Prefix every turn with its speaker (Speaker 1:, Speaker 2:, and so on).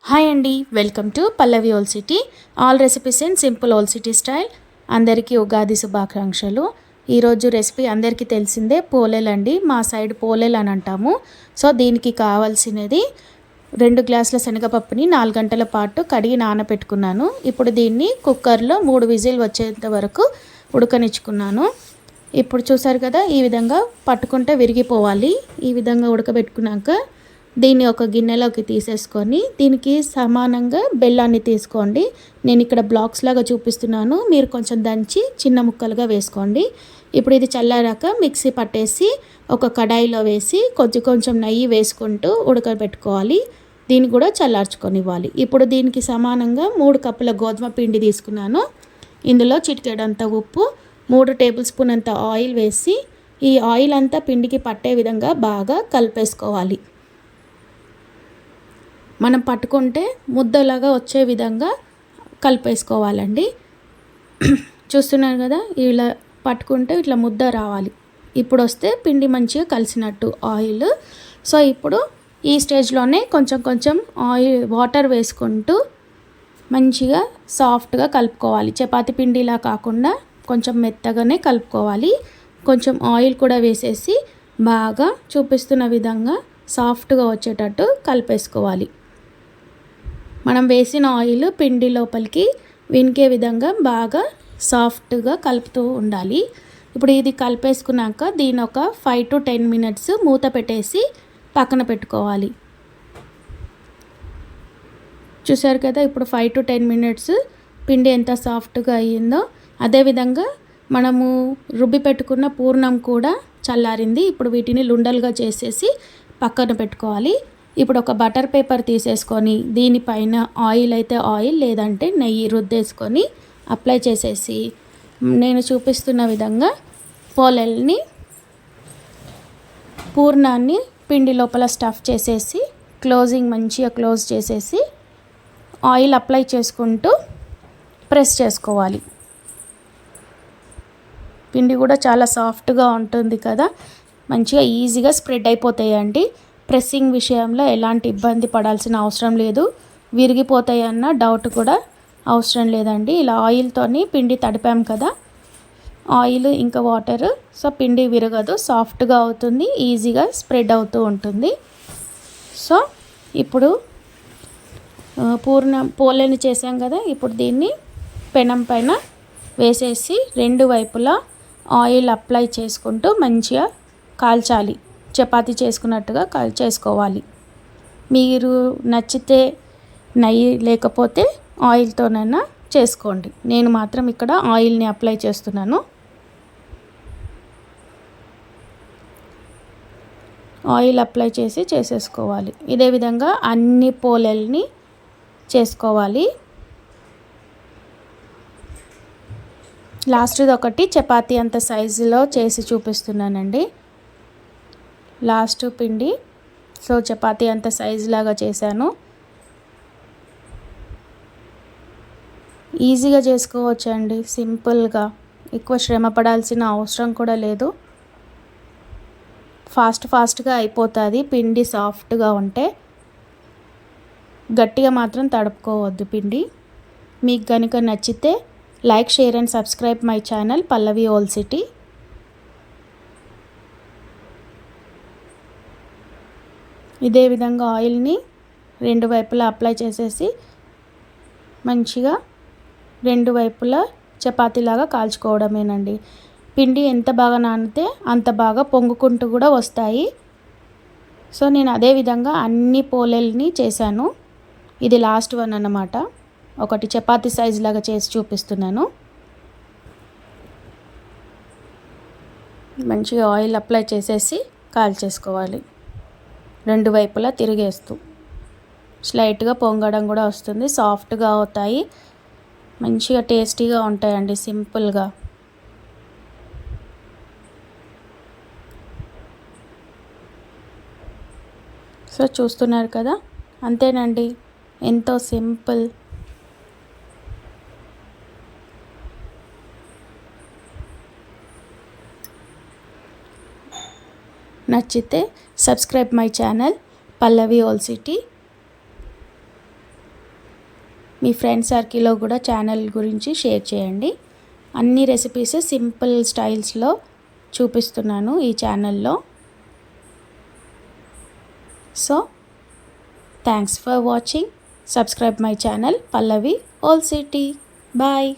Speaker 1: Hi అండి, welcome to Pallavi old city. All recipes in simple old city style. అందరికీ ఉగాది శుభాకాంక్షలు. ఈరోజు recipe అందరికీ తెలిసిందే, పోలేలు అండి. మా సైడ్ పోలేలు అని అంటాము. సో దీనికి కావాల్సినది 2 గ్లాసుల శనగపప్పుని 4 గంటల పాటు కడిగి నానబెట్టుకున్నాను. ఇప్పుడు దీన్ని కుక్కర్లో 3 విజిల్ వచ్చేంత వరకు ఉడకనిచ్చుకున్నాను. ఇప్పుడు చూసారు కదా, ఈ విధంగా పట్టుకుంటే విరిగిపోవాలి. ఈ విధంగా ఉడకబెట్టుకున్నాక దీన్ని ఒక గిన్నెలోకి తీసేసుకొని దీనికి సమానంగా బెల్లాన్ని తీసుకోండి. నేను ఇక్కడ బ్లాక్స్ లాగా చూపిస్తున్నాను, మీరు కొంచెం దంచి చిన్న ముక్కలుగా వేసుకోండి. ఇప్పుడు ఇది చల్లారాక మిక్సీ పట్టేసి ఒక కడాయిలో వేసి కొంచెం కొంచెం నెయ్యి వేసుకుంటూ ఉడకబెట్టుకోవాలి. దీన్ని కూడా చల్లార్చుకొనివ్వాలి. ఇప్పుడు దీనికి సమానంగా 3 కప్పుల గోధుమ పిండి తీసుకున్నాను. ఇందులో చిటికెడంత ఉప్పు, 3 టేబుల్ స్పూన్ అంత ఆయిల్ వేసి ఈ ఆయిల్ అంతా పిండికి పట్టే విధంగా బాగా కలిపేసుకోవాలి. మనం పట్టుకుంటే ముద్దలాగా వచ్చే విధంగా కలిపేసుకోవాలండి. చూస్తున్నారు కదా, ఇలా పట్టుకుంటే ఇట్లా ముద్ద రావాలి. ఇప్పుడు వస్తే పిండి మంచిగా కలిసినట్టు ఆయిల్. సో ఇప్పుడు ఈ స్టేజ్లోనే కొంచెం కొంచెం ఆయిల్ వాటర్ వేసుకుంటూ మంచిగా సాఫ్ట్గా కలుపుకోవాలి. చపాతీ పిండిలా కాకుండా కొంచెం మెత్తగానే కలుపుకోవాలి. కొంచెం ఆయిల్ కూడా వేసేసి బాగా చూపిస్తున్న విధంగా సాఫ్ట్గా వచ్చేటట్టు కలిపేసుకోవాలి. మనం వేసిన ఆయిల్ పిండి లోపలికి వినికే విధంగా బాగా సాఫ్ట్గా కలుపుతూ ఉండాలి. ఇప్పుడు ఇది కలిపేసుకున్నాక దీని ఒక 5 to 10 మినిట్స్ మూత పెట్టేసి పక్కన పెట్టుకోవాలి. చూసారు కదా, ఇప్పుడు 5 to 10 మినిట్స్ పిండి ఎంత సాఫ్ట్గా అయ్యిందో. అదేవిధంగా మనము రుబ్బి పెట్టుకున్న పూర్ణం కూడా చల్లారింది. ఇప్పుడు వీటిని లుండలుగా చేసేసి పక్కన పెట్టుకోవాలి. ఇప్పుడు ఒక బటర్ పేపర్ తీసేసుకొని దీనిపైన ఆయిల్ అయితే ఆయిల్, లేదంటే నెయ్యి రుద్దేసుకొని అప్లై చేసేసి నేను చూపిస్తున్న విధంగా పోలేల్ని పూర్ణాన్ని పిండి లోపల స్టఫ్ చేసేసి క్లోజింగ్ మంచిగా క్లోజ్ చేసేసి ఆయిల్ అప్లై చేసుకుంటూ ప్రెస్ చేసుకోవాలి. పిండి కూడా చాలా సాఫ్ట్గా ఉంటుంది కదా, మంచిగా ఈజీగా స్ప్రెడ్ అయిపోతాయండి. ప్రెస్సింగ్ విషయంలో ఎలాంటి ఇబ్బంది పడాల్సిన అవసరం లేదు. విరిగిపోతాయన్న డౌట్ కూడా అవసరం లేదండి. ఇలా ఆయిల్తోని పిండి తడిపాం కదా, ఆయిల్ ఇంకా వాటర్, సో పిండి విరగదు, సాఫ్ట్గా అవుతుంది, ఈజీగా స్ప్రెడ్ అవుతూ ఉంటుంది. సో ఇప్పుడు పోలేని చేసాం కదా, ఇప్పుడు దీన్ని పెనం పైన వేసేసి 2 వైపులా ఆయిల్ అప్లై చేసుకుంటూ మంచిగా కాల్చాలి. చపాతీ చేసుకున్నట్టుగా చేసుకోవాలి. మీరు నచ్చితే నెయ్యి, లేకపోతే ఆయిల్తోనైనా చేసుకోండి. నేను మాత్రం ఇక్కడ ఆయిల్ని అప్లై చేస్తున్నాను. ఆయిల్ అప్లై చేసి చేసేసుకోవాలి. ఇదే విధంగా అన్ని పోలేల్ని చేసుకోవాలి. లాస్ట్ది ఒకటి చపాతీ అంత సైజులో చేసి చూపిస్తున్నానండి. లాస్ట్ పిండి, సో చపాతీ అంత సైజు లాగా చేశాను. ఈజీగా చేసుకోవచ్చండి, సింపుల్గా. ఎక్కువ శ్రమ పడాల్సిన అవసరం కూడా లేదు. ఫాస్ట్గా అయిపోతుంది పిండి సాఫ్ట్గా ఉంటే. గట్టిగా మాత్రం తడుపుకోవద్దు పిండి. మీకు కనుక నచ్చితే like, share and subscribe my channel Pallavi old city. ఇదే విధంగా ఆయిల్ని 2 వైపులా అప్లై చేసేసి మంచిగా 2 వైపులా చపాతీలాగా కాల్చుకోవడమేనండి. పిండి ఎంత బాగా నానితే అంత బాగా పొంగుకుంటూ కూడా వస్తాయి. సో నేను అదే విధంగా అన్ని పోలేల్ని చేశాను. ఇది లాస్ట్ వన్ అన్నమాట. ఒకటి చపాతీ సైజు లాగా చేసి చూపిస్తున్నాను. మంచిగా ఆయిల్ అప్లై చేసేసి కాల్చేసుకోవాలి. 2 వైపులా తిరిగేస్తూ స్లైట్గా పొంగడం కూడా వస్తుంది, సాఫ్ట్గా అవుతాయి, మంచిగా టేస్టీగా ఉంటాయండి, సింపుల్గా. సో చూస్తున్నారు కదా, అంతేనండి, ఎంతో సింపుల్. నచ్చితే subscribe my channel Pallavi old city. Me friend సర్కిల్లో కూడా ఛానల్ గురించి షేర్ చేయండి. అన్ని రెసిపీస్ సింపుల్ స్టైల్స్లో చూపిస్తున్నాను ఈ ఛానల్లో. So thanks for watching. Subscribe my channel Pallavi old city. Bye.